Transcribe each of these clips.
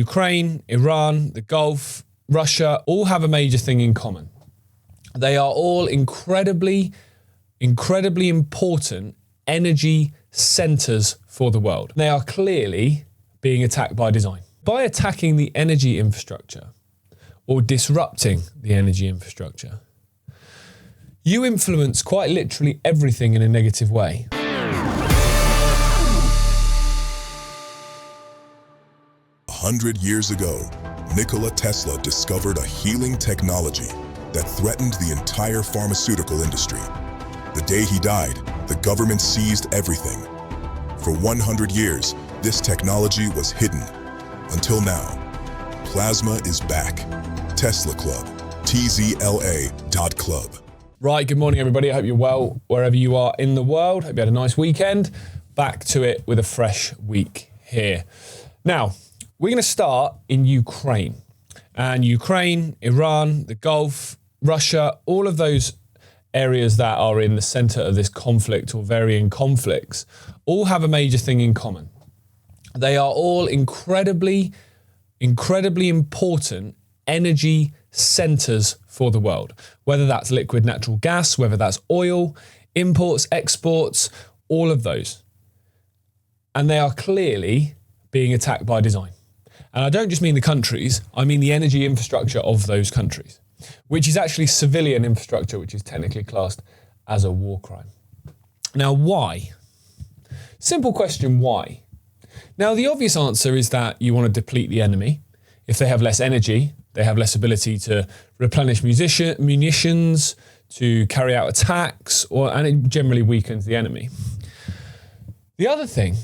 Ukraine, Iran, the Gulf, Russia all have a major thing in common. They are all incredibly important energy centers for the world. They are clearly being attacked by design. By attacking the energy infrastructure or disrupting the energy infrastructure, you influence quite literally everything in a negative way. A 100 years ago, Nikola Tesla discovered a healing technology that threatened the entire pharmaceutical industry. The day he died, the government seized everything. For 100 years, this technology was hidden. Until now, plasma is back. Tesla Club, tzla.club. Right, good morning everybody. I hope you're well wherever you are in the world. Hope you had a nice weekend. Back to it with a fresh week here. Now, we're going to start in Ukraine. And Ukraine, Iran, the Gulf, Russia, all of those areas that are in the center of this conflict or varying conflicts all have a major thing in common. They are all incredibly important energy centers for the world, whether that's liquid natural gas, whether that's oil, imports, exports, all of those. And they are clearly being attacked by design. And I don't just mean the countries, I mean the energy infrastructure of those countries, which is actually civilian infrastructure, which is technically classed as a war crime. Now, why? Simple question, why? Now, the obvious answer is that you want to deplete the enemy. If they have less energy, they have less ability to replenish munitions, to carry out attacks, and it generally weakens the enemy. The other thing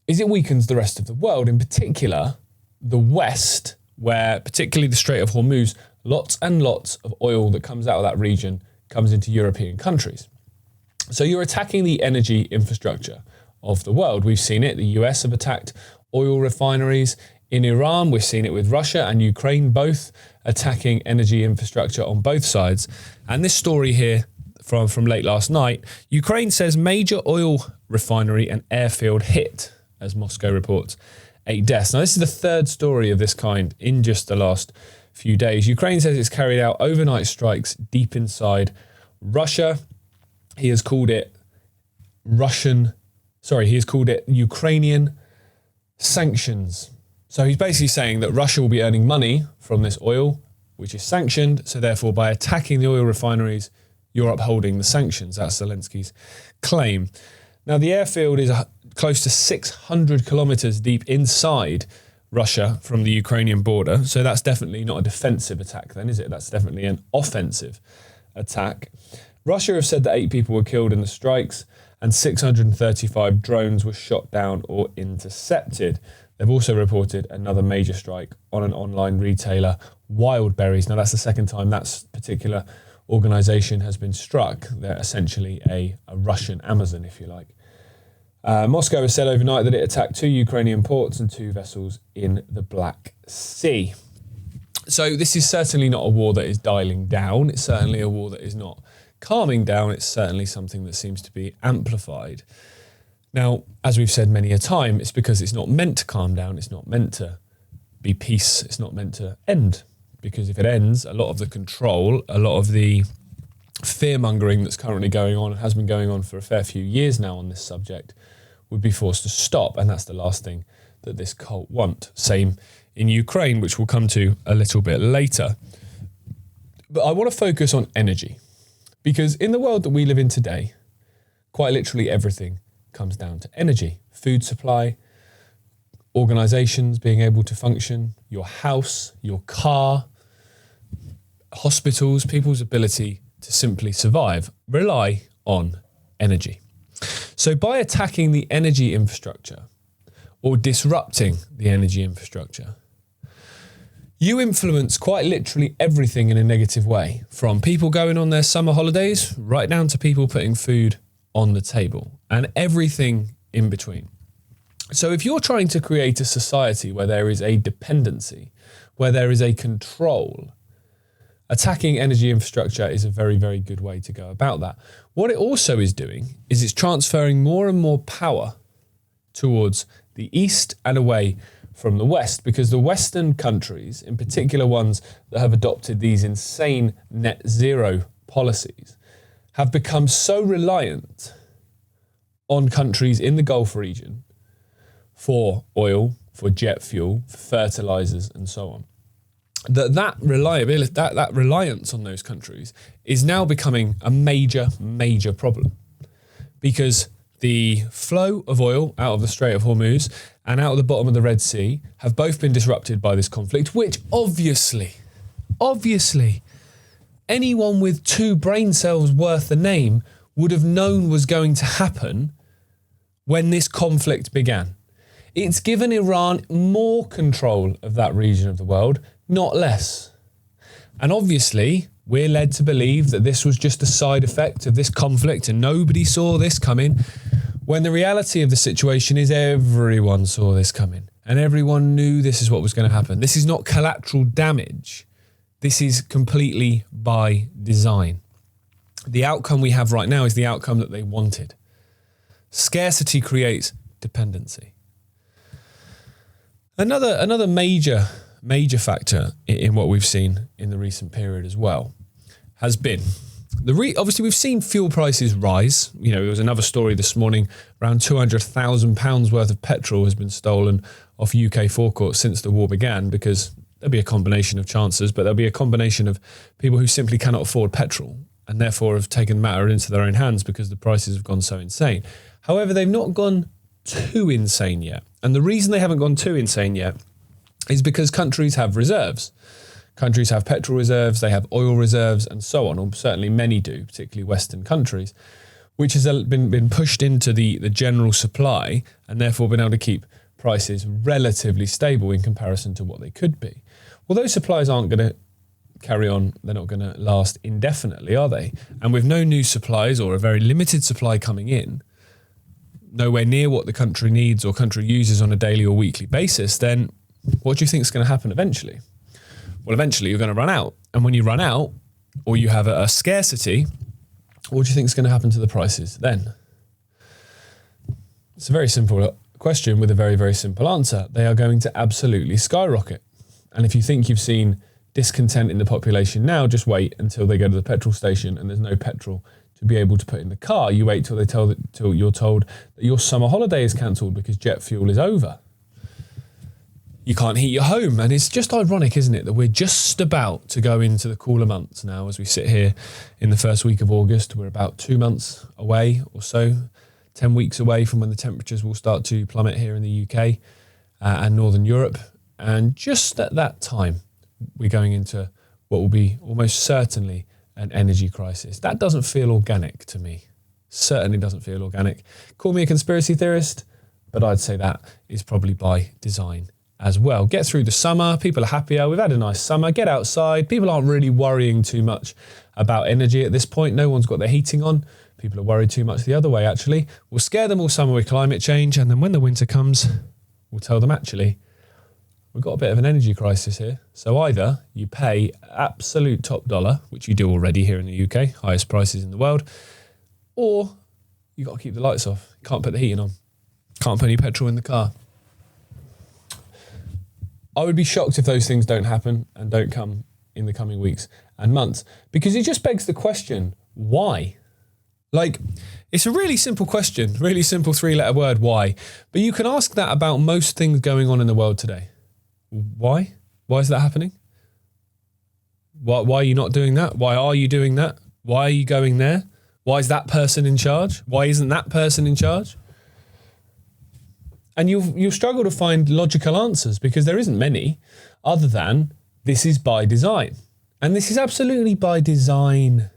is it weakens the rest of the world, in particular, the West, where particularly the Strait of Hormuz, lots and lots of oil that comes out of that region comes into European countries. So you're attacking the energy infrastructure of the world. We've seen it. The US have attacked oil refineries. In Iran, we've seen it with Russia and Ukraine, both attacking energy infrastructure on both sides. And this story here from late last night, Ukraine says major oil refinery and airfield hit, as Moscow reports 8 deaths. Now, this is the third story of this kind in just the last few days. Ukraine says it's carried out overnight strikes deep inside Russia. He has called it Ukrainian sanctions. So he's basically saying that Russia will be earning money from this oil, which is sanctioned. So therefore, by attacking the oil refineries, you're upholding the sanctions. That's Zelensky's claim. Now, the airfield is close to 600 kilometers deep inside Russia from the Ukrainian border. So that's definitely not a defensive attack then, is it? That's definitely an offensive attack. Russia have said that 8 people were killed in the strikes and 635 drones were shot down or intercepted. They've also reported another major strike on an online retailer, Wildberries. Now, that's the second time that particular organization has been struck. They're essentially a Russian Amazon, if you like. Moscow has said overnight that it attacked 2 Ukrainian ports and 2 vessels in the Black Sea. So this is certainly not a war that is dialing down. It's certainly a war that is not calming down. It's certainly something that seems to be amplified. Now, as we've said many a time, it's because it's not meant to calm down. It's not meant to be peace. It's not meant to end. Because if it ends, a lot of the control, a lot of the fear-mongering that's currently going on and has been going on for a fair few years now on this subject would be forced to stop. And that's the last thing that this cult want. Same in Ukraine, which we'll come to a little bit later. But I want to focus on energy. Because in the world that we live in today, quite literally everything comes down to energy. Food supply, organizations being able to function, your house, your car, hospitals, people's ability to simply survive rely on energy. So by attacking the energy infrastructure or disrupting the energy infrastructure, you influence quite literally everything in a negative way, from people going on their summer holidays right down to people putting food on the table and everything in between. So if you're trying to create a society where there is a dependency, where there is a control, attacking energy infrastructure is a very, very good way to go about that. What it also is doing is it's transferring more and more power towards the east and away from the West, because the Western countries, in particular ones that have adopted these insane net zero policies, have become so reliant on countries in the Gulf region for oil, for jet fuel, for fertilizers, and so on, that reliability, that reliance on those countries is now becoming a major problem, because the flow of oil out of the Strait of Hormuz and out of the bottom of the Red Sea have both been disrupted by this conflict, which obviously, anyone with 2 brain cells worth the name would have known was going to happen when this conflict began. It's given Iran more control of that region of the world, not less. And obviously, we're led to believe that this was just a side effect of this conflict and nobody saw this coming, when the reality of the situation is everyone saw this coming and everyone knew this is what was going to happen. This is not collateral damage. This is completely by design. The outcome we have right now is the outcome that they wanted. Scarcity creates dependency. Another major factor in what we've seen in the recent period as well has been obviously we've seen fuel prices rise. You know, there was another story this morning, around £200,000 worth of petrol has been stolen off UK forecourts since the war began, because there'll be a combination of chances, but there'll be a combination of people who simply cannot afford petrol and therefore have taken the matter into their own hands because the prices have gone so insane. However, they've not gone too insane yet. And the reason they haven't gone too insane yet is because countries have reserves. Countries have petrol reserves, they have oil reserves, and so on, or certainly many do, particularly Western countries, which has been pushed into the general supply and therefore been able to keep prices relatively stable in comparison to what they could be. Well, those supplies aren't going to carry on, they're not going to last indefinitely, are they? And with no new supplies, or a very limited supply coming in, nowhere near what the country needs or country uses on a daily or weekly basis, then what do you think is going to happen eventually? Well, eventually you're going to run out. And when you run out, or you have a scarcity, what do you think is going to happen to the prices then? It's a very simple question with a very, very simple answer. They are going to absolutely skyrocket. And if you think you've seen discontent in the population now, just wait until they go to the petrol station and there's no petrol to be able to put in the car. You wait till you're told that your summer holiday is cancelled because jet fuel is over. You can't heat your home. And it's just ironic, isn't it, that we're just about to go into the cooler months now as we sit here in the first week of August. We're about 2 months away or so, 10 weeks away from when the temperatures will start to plummet here in the UK and Northern Europe. And just at that time, we're going into what will be almost certainly an energy crisis. That doesn't feel organic to me. Certainly doesn't feel organic. Call me a conspiracy theorist, but I'd say that is probably by design as well. Get through the summer, people are happier, we've had a nice summer, get outside, people aren't really worrying too much about energy at this point, no one's got their heating on, people are worried too much the other way actually. We'll scare them all summer with climate change, and then when the winter comes, we'll tell them actually, we've got a bit of an energy crisis here, so either you pay absolute top dollar, which you do already here in the UK, highest prices in the world, or you've got to keep the lights off, can't put the heating on, can't put any petrol in the car. I would be shocked if those things don't happen and don't come in the coming weeks and months, because it just begs the question, why? Like, it's a really simple question, really simple 3-letter word, why? But you can ask that about most things going on in the world today. Why? Why is that happening? Why are you not doing that? Why are you doing that? Why are you going there? Why is that person in charge? Why isn't that person in charge? And you'll struggle to find logical answers, because there isn't many, other than this is by design. And this is absolutely by design.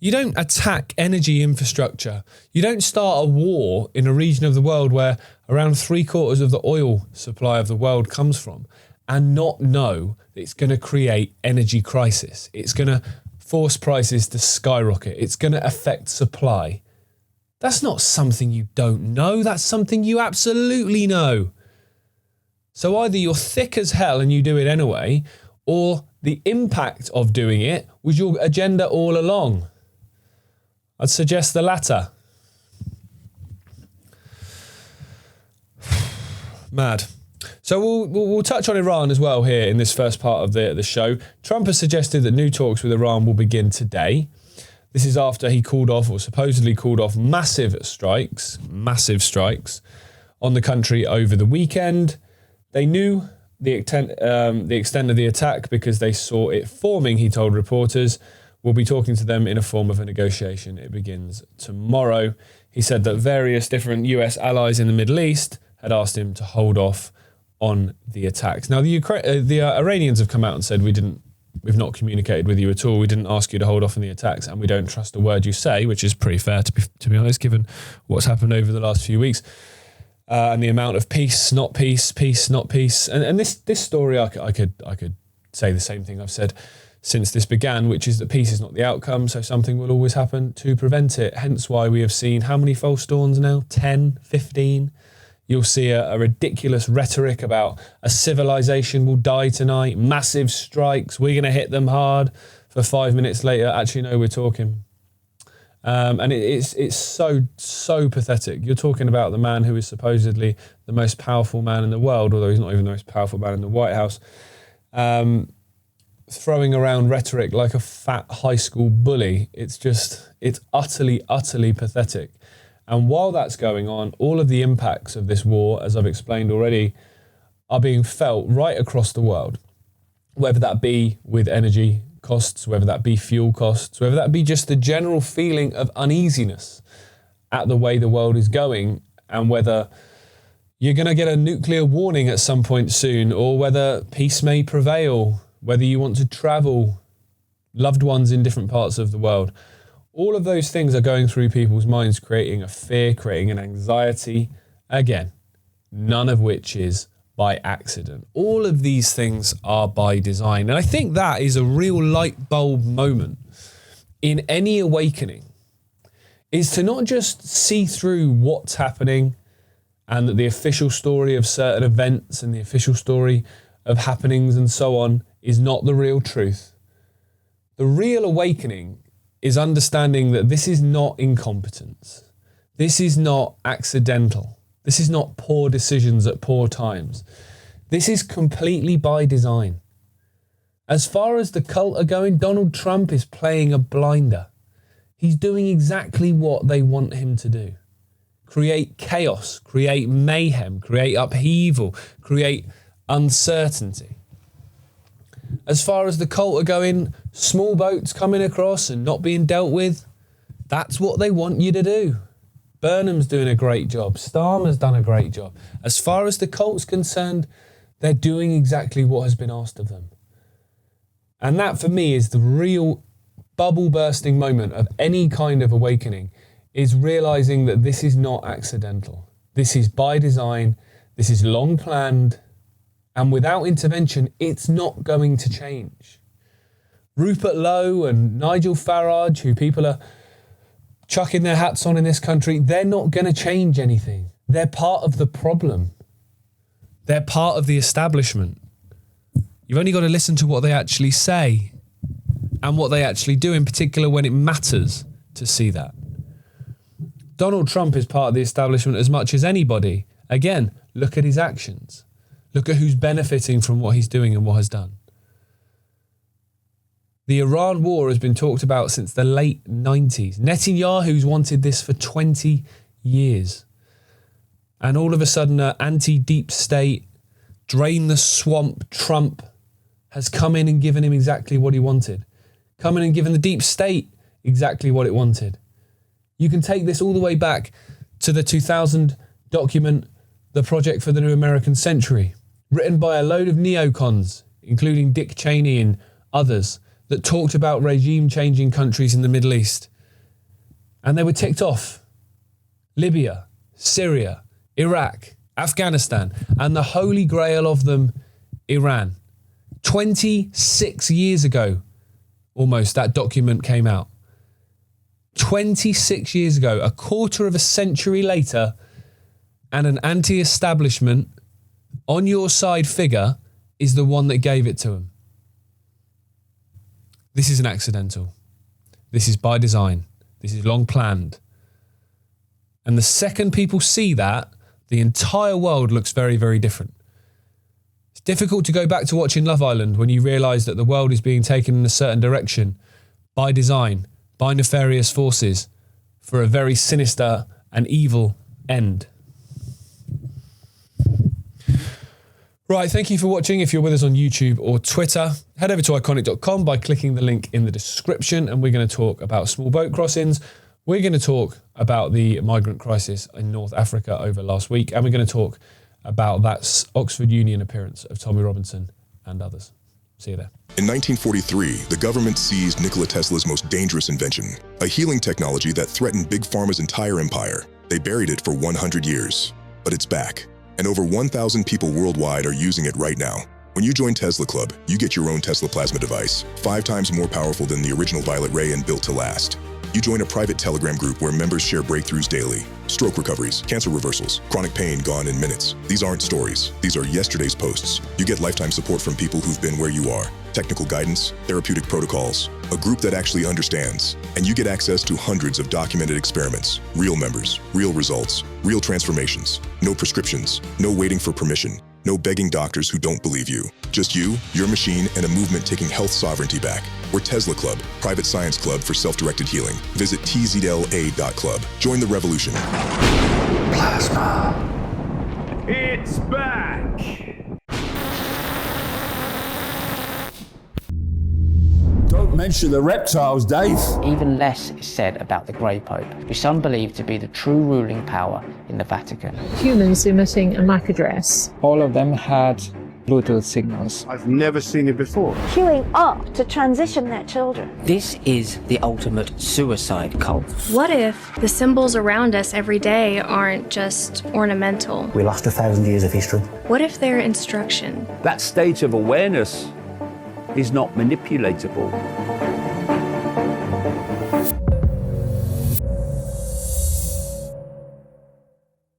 You don't attack energy infrastructure. You don't start a war in a region of the world where around 3/4 of the oil supply of the world comes from and not know that it's going to create energy crisis. It's going to force prices to skyrocket. It's going to affect supply. That's not something you don't know. That's something you absolutely know. So either you're thick as hell and you do it anyway, or the impact of doing it was your agenda all along. I'd suggest the latter. Mad. So we'll touch on Iran as well here in this first part of the show. Trump has suggested that new talks with Iran will begin today. This is after he called off, or supposedly called off, massive strikes on the country over the weekend. They knew the extent of the attack because they saw it forming, he told reporters. We'll be talking to them in a form of a negotiation. It begins tomorrow. He said that various different US allies in the Middle East had asked him to hold off on the attacks. Now, the Iranians have come out and said, we've not communicated with you at all. We didn't ask you to hold off on the attacks, and we don't trust a word you say, which is pretty fair, to be honest, given what's happened over the last few weeks. And the amount of peace, not peace, peace, not peace. And this story, I could say the same thing I've said since this began, which is that peace is not the outcome, so something will always happen to prevent it. Hence why we have seen how many false dawns now? 10, 15? You'll see a ridiculous rhetoric about a civilization will die tonight, massive strikes, we're going to hit them hard. For 5 minutes later, actually, no, we're talking. And it's so pathetic. You're talking about the man who is supposedly the most powerful man in the world, although he's not even the most powerful man in the White House, throwing around rhetoric like a fat high school bully. It's utterly, utterly pathetic. And while that's going on, all of the impacts of this war, as I've explained already, are being felt right across the world, whether that be with energy costs, whether that be fuel costs, whether that be just the general feeling of uneasiness at the way the world is going, and whether you're going to get a nuclear warning at some point soon, or whether peace may prevail, whether you want to travel, loved ones in different parts of the world. All of those things are going through people's minds, creating a fear, creating an anxiety. Again, none of which is by accident. All of these things are by design. And I think that is a real light bulb moment in any awakening, is to not just see through what's happening and that the official story of certain events and the official story of happenings and so on is not the real truth. The real awakening is understanding that this is not incompetence. This is not accidental. This is not poor decisions at poor times. This is completely by design. As far as the cult are going, Donald Trump is playing a blinder. He's doing exactly what they want him to do. Create chaos, create mayhem, create upheaval, create uncertainty. As far as the cult are going, small boats coming across and not being dealt with, that's what they want you to do. Burnham's doing a great job. Starmer's done a great job. As far as the cult's concerned, they're doing exactly what has been asked of them. And that, for me, is the real bubble-bursting moment of any kind of awakening, is realising that this is not accidental. This is by design. This is long planned. And without intervention, it's not going to change. Rupert Lowe and Nigel Farage, who people are chucking their hats on in this country, they're not going to change anything. They're part of the problem. They're part of the establishment. You've only got to listen to what they actually say and what they actually do, in particular when it matters, to see that. Donald Trump is part of the establishment as much as anybody. Again, look at his actions. Look at who's benefiting from what he's doing and what has done. The Iran war has been talked about since the late 90s. Netanyahu's wanted this for 20 years. And all of a sudden, an anti-deep state, drain the swamp Trump has come in and given him exactly what he wanted. Come in and given the deep state exactly what it wanted. You can take this all the way back to the 2000 document, The Project for the New American Century, written by a load of neocons, including Dick Cheney and others, that talked about regime-changing countries in the Middle East. And they were ticked off. Libya, Syria, Iraq, Afghanistan, and the holy grail of them, Iran. 26 years ago, almost, that document came out. 26 years ago, a quarter of a century later, and an anti-establishment, on your side figure is the one that gave it to him. This isn't accidental. This is by design. This is long planned. And the second people see that, the entire world looks very, very different. It's difficult to go back to watching Love Island when you realise that the world is being taken in a certain direction by design, by nefarious forces, for a very sinister and evil end. Right, thank you for watching. If you're with us on YouTube or Twitter, head over to iconic.com by clicking the link in the description, and we're going to talk about small boat crossings. We're going to talk about the migrant crisis in North Africa over last week, and we're going to talk about that Oxford Union appearance of Tommy Robinson and others. See you there. In 1943, the government seized Nikola Tesla's most dangerous invention, a healing technology that threatened Big Pharma's entire empire. They buried it for 100 years, but it's back. And over 1,000 people worldwide are using it right now. When you join Tesla Club, you get your own Tesla plasma device, 5 times more powerful than the original Violet Ray and built to last. You join a private Telegram group where members share breakthroughs daily. Stroke recoveries, cancer reversals, chronic pain gone in minutes. These aren't stories. These are yesterday's posts. You get lifetime support from people who've been where you are. Technical guidance, therapeutic protocols, a group that actually understands. And you get access to hundreds of documented experiments, real members, real results, real transformations. No prescriptions, no waiting for permission, no begging doctors who don't believe you. Just you, your machine, and a movement taking health sovereignty back. We're Tesla Club, private science club for self-directed healing. Visit tzla.club. Join the revolution. Plasma. It's back! Don't mention the reptiles, Dave. Even less is said about the Grey Pope, who some believe to be the true ruling power in the Vatican. Humans emitting a MAC address. All of them had Bluetooth signals. I've never seen it before. Queuing up to transition their children. This is the ultimate suicide cult. What if the symbols around us every day aren't just ornamental? We lost 1,000 years of history. What if they're instruction? That state of awareness is not manipulatable.